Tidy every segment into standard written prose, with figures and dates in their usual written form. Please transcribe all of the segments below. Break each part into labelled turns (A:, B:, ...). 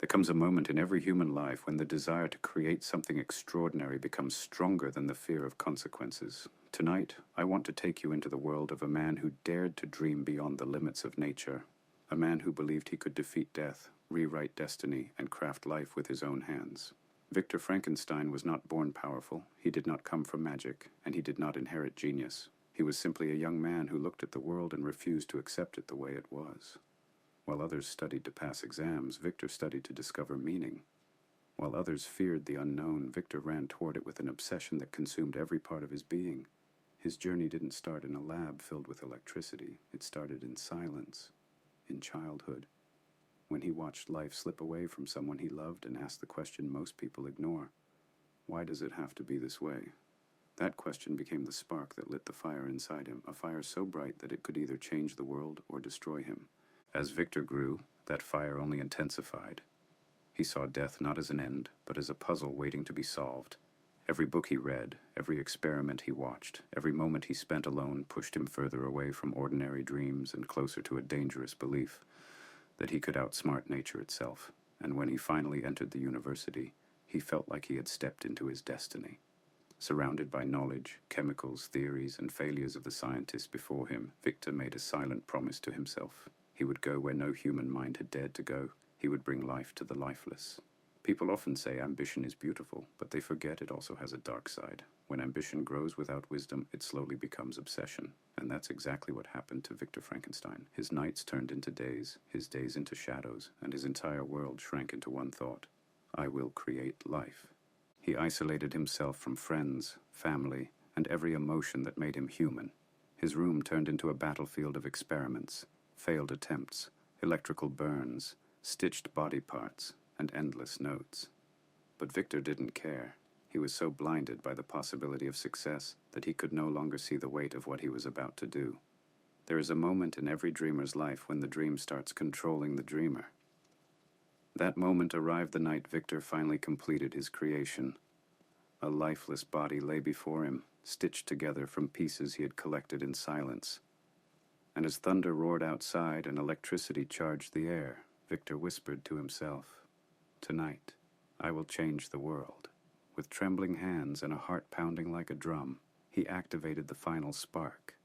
A: comes a moment in every human life when the desire to create something extraordinary becomes stronger than the fear of consequences. Tonight, I want to take you into the world of a man who dared to dream beyond the limits of nature. A man who believed he could defeat death, rewrite destiny, and craft life with his own hands. Victor Frankenstein was not born powerful, he did not come from magic, and he did not inherit genius. He was simply a young man who looked at the world and refused to accept it the way it was. While others studied to pass exams, Victor studied to discover meaning. While others feared the unknown, Victor ran toward it with an obsession that consumed every part of his being. His journey didn't start in a lab filled with electricity. It started in silence, in childhood, when he watched life slip away from someone he loved and asked the question most people ignore: why does it have to be this way? That question became the spark that lit the fire inside him, a fire so bright that it could either change the world or destroy him. As Victor grew, that fire only intensified. He saw death not as an end, but as a puzzle waiting to be solved. Every book he read, every experiment he watched, every moment he spent alone pushed him further away from ordinary dreams and closer to a dangerous belief that he could outsmart nature itself. And when he finally entered the university, he felt like he had stepped into his destiny. Surrounded by knowledge, chemicals, theories, and failures of the scientists before him, Victor made a silent promise to himself. He would go where no human mind had dared to go. He would bring life to the lifeless. People often say ambition is beautiful, but they forget it also has a dark side. When ambition grows without wisdom, it slowly becomes obsession. And that's exactly what happened to Victor Frankenstein. His nights turned into days, his days into shadows, and his entire world shrank into one thought: I will create life. He isolated himself from friends, family, and every emotion that made him human. His room turned into a battlefield of experiments, failed attempts, electrical burns, stitched body parts, and endless notes. But Victor didn't care. He was so blinded by the possibility of success that he could no longer see the weight of what he was about to do. There is a moment in every dreamer's life when the dream starts controlling the dreamer. That moment arrived the night Victor finally completed his creation. A lifeless body lay before him, stitched together from pieces he had collected in silence. And as thunder roared outside and electricity charged the air, Victor whispered to himself, "Tonight, I will change the world." With trembling hands and a heart pounding like a drum, he activated the final spark.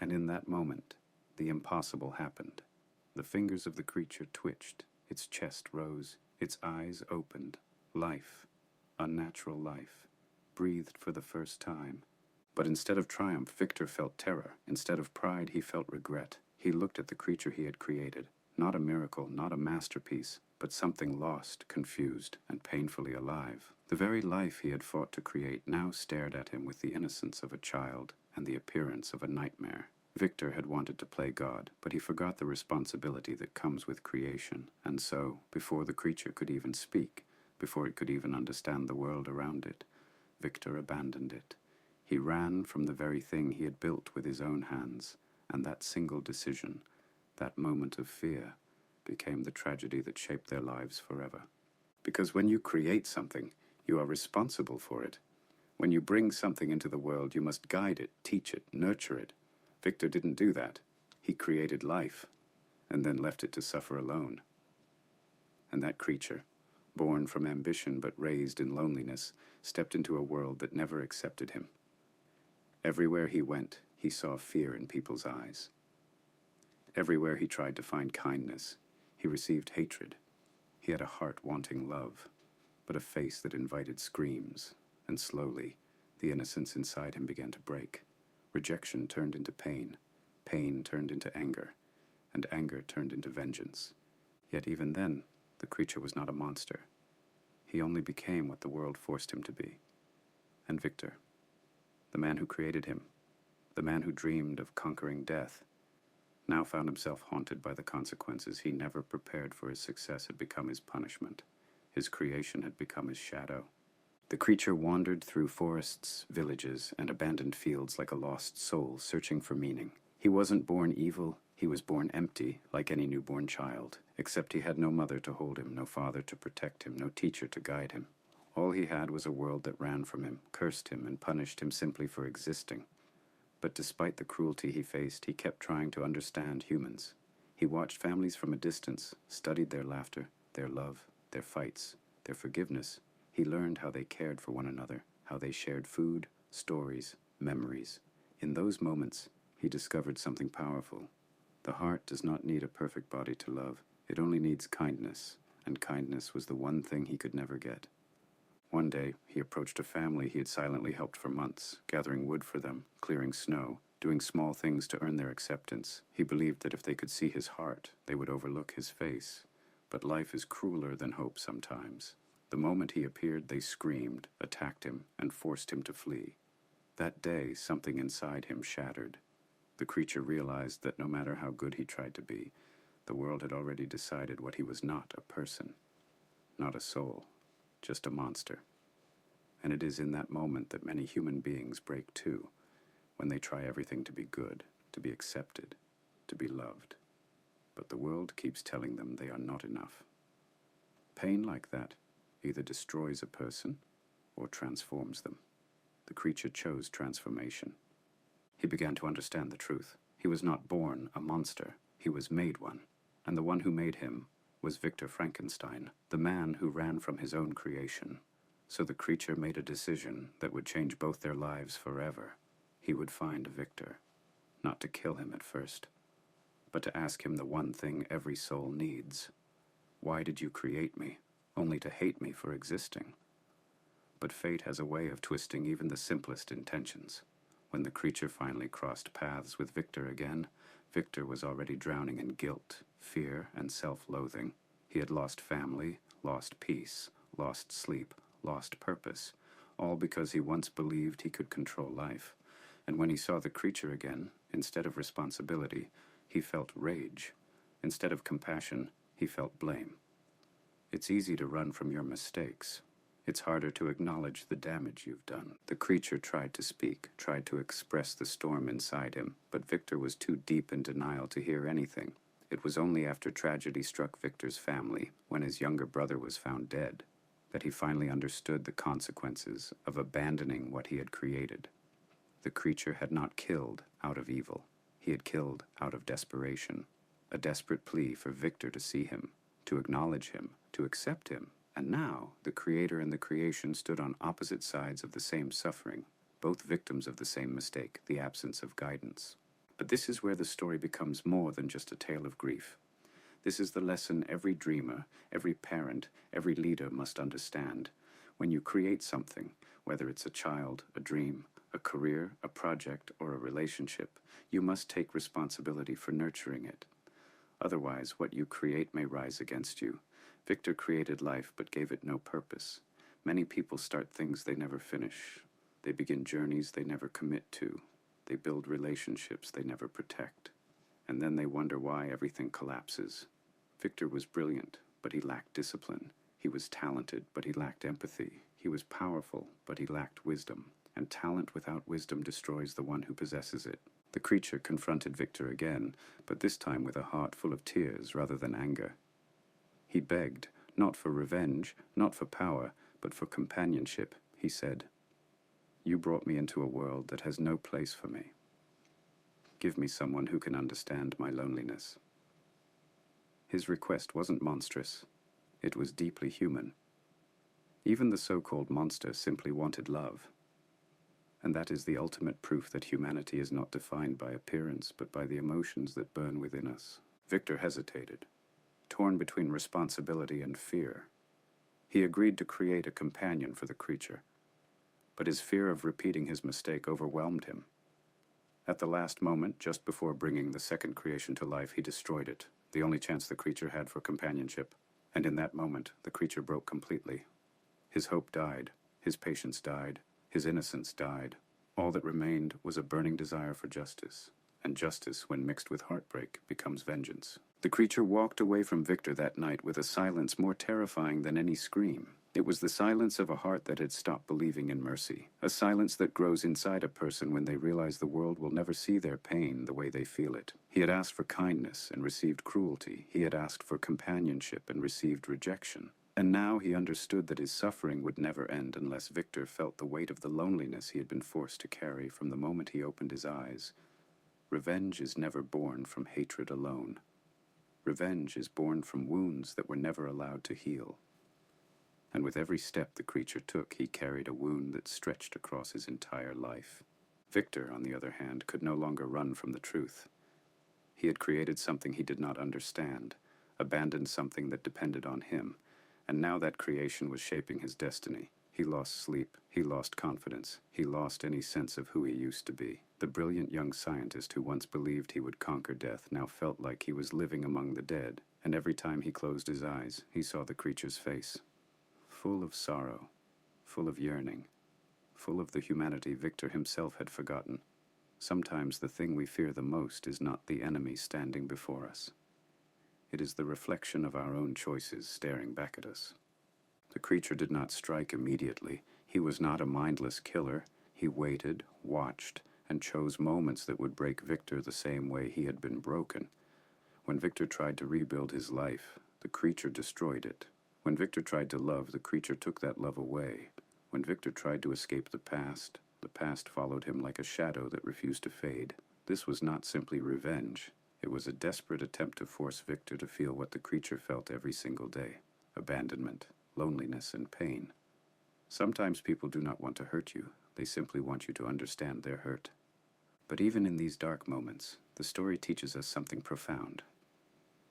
A: And in that moment, the impossible happened. The fingers of the creature twitched, its chest rose, its eyes opened. Life, unnatural life, breathed for the first time. But instead of triumph, Victor felt terror. Instead of pride, he felt regret. He looked at the creature he had created. Not a miracle, not a masterpiece, but something lost, confused, and painfully alive. The very life he had fought to create now stared at him with the innocence of a child and the appearance of a nightmare. Victor had wanted to play God, but he forgot the responsibility that comes with creation, and so, before the creature could even speak, before it could even understand the world around it, Victor abandoned it. He ran from the very thing he had built with his own hands, and that single decision, that moment of fear, became the tragedy that shaped their lives forever. Because when you create something, you are responsible for it. When you bring something into the world, you must guide it, teach it, nurture it. Victor didn't do that. He created life, and then left it to suffer alone. And that creature, born from ambition but raised in loneliness, stepped into a world that never accepted him. Everywhere he went, he saw fear in people's eyes. Everywhere he tried to find kindness, he received hatred. He had a heart wanting love, but a face that invited screams, and slowly, the innocence inside him began to break. Rejection turned into pain, pain turned into anger, and anger turned into vengeance. Yet even then, the creature was not a monster. He only became what the world forced him to be. And Victor, the man who created him, the man who dreamed of conquering death, now found himself haunted by the consequences he never prepared for. His success had become his punishment. His creation had become his shadow. The creature wandered through forests, villages, and abandoned fields like a lost soul searching for meaning. He wasn't born evil, he was born empty, like any newborn child, except he had no mother to hold him, no father to protect him, no teacher to guide him. All he had was a world that ran from him, cursed him, and punished him simply for existing. But despite the cruelty he faced, he kept trying to understand humans. He watched families from a distance, studied their laughter, their love, their fights, their forgiveness. He learned how they cared for one another, how they shared food, stories, memories. In those moments, he discovered something powerful. The heart does not need a perfect body to love. It only needs kindness, and kindness was the one thing he could never get. One day, he approached a family he had silently helped for months, gathering wood for them, clearing snow, doing small things to earn their acceptance. He believed that if they could see his heart, they would overlook his face. But life is crueler than hope sometimes. The moment he appeared, they screamed, attacked him, and forced him to flee. That day, something inside him shattered. The creature realized that no matter how good he tried to be, the world had already decided what he was: not a person, not a soul, just a monster. And it is in that moment that many human beings break too, when they try everything to be good, to be accepted, to be loved. But the world keeps telling them they are not enough. Pain like that either destroys a person or transforms them. The creature chose transformation. He began to understand the truth. He was not born a monster. He was made one. And the one who made him was Victor Frankenstein, the man who ran from his own creation. So the creature made a decision that would change both their lives forever. He would find Victor, not to kill him at first, but to ask him the one thing every soul needs. Why did you create me, only to hate me for existing? But fate has a way of twisting even the simplest intentions. When the creature finally crossed paths with Victor again, Victor was already drowning in guilt, fear, and self-loathing. He had lost family, lost peace, lost sleep, lost purpose, all because he once believed he could control life. And when he saw the creature again, instead of responsibility, he felt rage. Instead of compassion, he felt blame. It's easy to run from your mistakes. It's harder to acknowledge the damage you've done. The creature tried to speak, tried to express the storm inside him, but Victor was too deep in denial to hear anything. It was only after tragedy struck Victor's family, when his younger brother was found dead, that he finally understood the consequences of abandoning what he had created. The creature had not killed out of evil. He had killed out of desperation. A desperate plea for Victor to see him, to acknowledge him, to accept him. And now, the creator and the creation stood on opposite sides of the same suffering, both victims of the same mistake, the absence of guidance. But this is where the story becomes more than just a tale of grief. This is the lesson every dreamer, every parent, every leader must understand. When you create something, whether it's a child, a dream, a career, a project, or a relationship, you must take responsibility for nurturing it. Otherwise, what you create may rise against you. Victor created life but gave it no purpose. Many people start things they never finish. They begin journeys they never commit to. They build relationships they never protect. And then they wonder why everything collapses. Victor was brilliant, but he lacked discipline. He was talented, but he lacked empathy. He was powerful, but he lacked wisdom. And talent without wisdom destroys the one who possesses it. The creature confronted Victor again, but this time with a heart full of tears rather than anger. He begged, not for revenge, not for power, but for companionship. He said, "You brought me into a world that has no place for me. Give me someone who can understand my loneliness." His request wasn't monstrous. It was deeply human. Even the so-called monster simply wanted love. And that is the ultimate proof that humanity is not defined by appearance, but by the emotions that burn within us. Victor hesitated, torn between responsibility and fear. He agreed to create a companion for the creature, but his fear of repeating his mistake overwhelmed him. At the last moment, just before bringing the second creation to life, he destroyed it, the only chance the creature had for companionship. And in that moment, the creature broke completely. His hope died, his patience died, his innocence died. All that remained was a burning desire for justice, and justice, when mixed with heartbreak, becomes vengeance. The creature walked away from Victor that night with a silence more terrifying than any scream. It was the silence of a heart that had stopped believing in mercy, a silence that grows inside a person when they realize the world will never see their pain the way they feel it. He had asked for kindness and received cruelty. He had asked for companionship and received rejection. And now he understood that his suffering would never end unless Victor felt the weight of the loneliness he had been forced to carry from the moment he opened his eyes. Revenge is never born from hatred alone. Revenge is born from wounds that were never allowed to heal. and with every step the creature took, he carried a wound that stretched across his entire life. Victor, on the other hand, could no longer run from the truth. He had created something he did not understand, abandoned something that depended on him, and now that creation was shaping his destiny. He lost sleep, he lost confidence, he lost any sense of who he used to be. The brilliant young scientist who once believed he would conquer death now felt like he was living among the dead, and every time he closed his eyes, he saw the creature's face, full of sorrow, full of yearning, full of the humanity Victor himself had forgotten. Sometimes the thing we fear the most is not the enemy standing before us. It is the reflection of our own choices staring back at us. The creature did not strike immediately. He was not a mindless killer. He waited, watched, and chose moments that would break Victor the same way he had been broken. When Victor tried to rebuild his life, the creature destroyed it. When Victor tried to love, the creature took that love away. When Victor tried to escape the past followed him like a shadow that refused to fade. This was not simply revenge. It was a desperate attempt to force Victor to feel what the creature felt every single day: abandonment, loneliness, and pain. Sometimes people do not want to hurt you. They simply want you to understand their hurt. But even in these dark moments, the story teaches us something profound.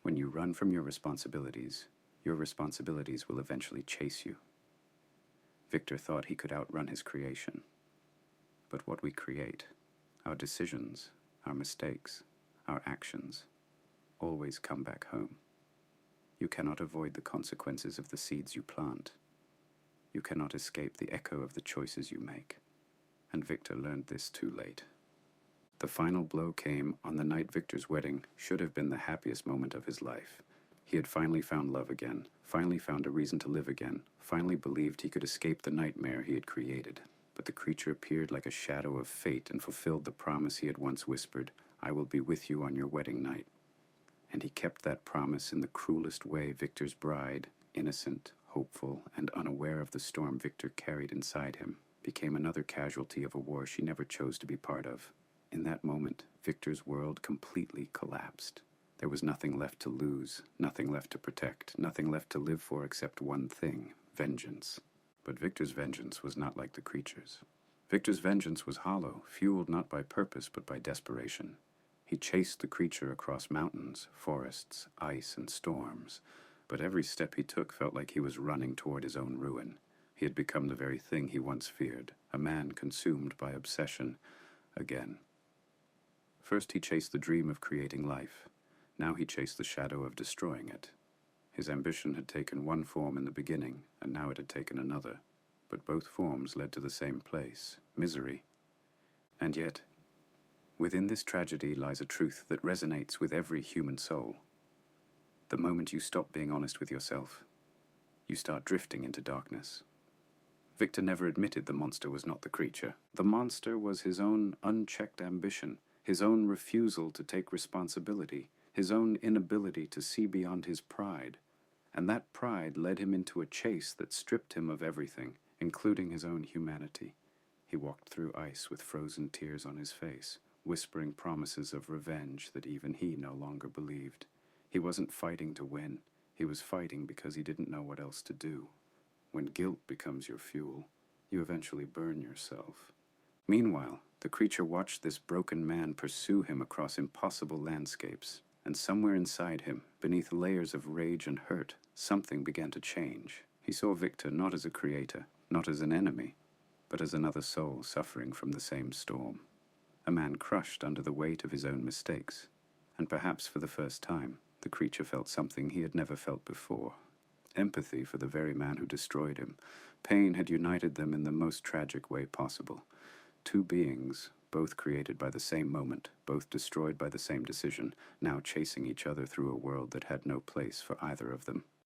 A: When you run from your responsibilities will eventually chase you. Victor thought he could outrun his creation. But what we create, our decisions, our mistakes, our actions, always come back home. You cannot avoid the consequences of the seeds you plant. You cannot escape the echo of the choices you make. And Victor learned this too late. The final blow came on the night Victor's wedding should have been the happiest moment of his life. He had finally found love again, finally found a reason to live again, finally believed he could escape the nightmare he had created. But the creature appeared like a shadow of fate and fulfilled the promise he had once whispered: "I will be with you on your wedding night." And he kept that promise in the cruelest way. Victor's bride, innocent, hopeful, and unaware of the storm Victor carried inside him, became another casualty of a war she never chose to be part of. In that moment, Victor's world completely collapsed. There was nothing left to lose, nothing left to protect, nothing left to live for except one thing: vengeance. But Victor's vengeance was not like the creature's. Victor's vengeance was hollow, fueled not by purpose but by desperation. He chased the creature across mountains, forests, ice, and storms, but every step he took felt like he was running toward his own ruin. He had become the very thing he once feared, a man consumed by obsession again. First he chased the dream of creating life. Now he chased the shadow of destroying it. His ambition had taken one form in the beginning, and now it had taken another. But both forms led to the same place: misery. And yet, within this tragedy lies a truth that resonates with every human soul. The moment you stop being honest with yourself, you start drifting into darkness. Victor never admitted the monster was not the creature. The monster was his own unchecked ambition, his own refusal to take responsibility, his own inability to see beyond his pride. And that pride led him into a chase that stripped him of everything, including his own humanity. He walked through ice with frozen tears on his face, whispering promises of revenge that even he no longer believed. He wasn't fighting to win. He was fighting because he didn't know what else to do. When guilt becomes your fuel, you eventually burn yourself. Meanwhile, the creature watched this broken man pursue him across impossible landscapes, and somewhere inside him, beneath layers of rage and hurt, something began to change. He saw Victor not as a creator, not as an enemy, but as another soul suffering from the same storm. A man crushed under the weight of his own mistakes. And perhaps for the first time, the creature felt something he had never felt before: empathy for the very man who destroyed him. Pain had united them in the most tragic way possible. Two beings, both created by the same moment, both destroyed by the same decision, now chasing each other through a world that had no place for either of them.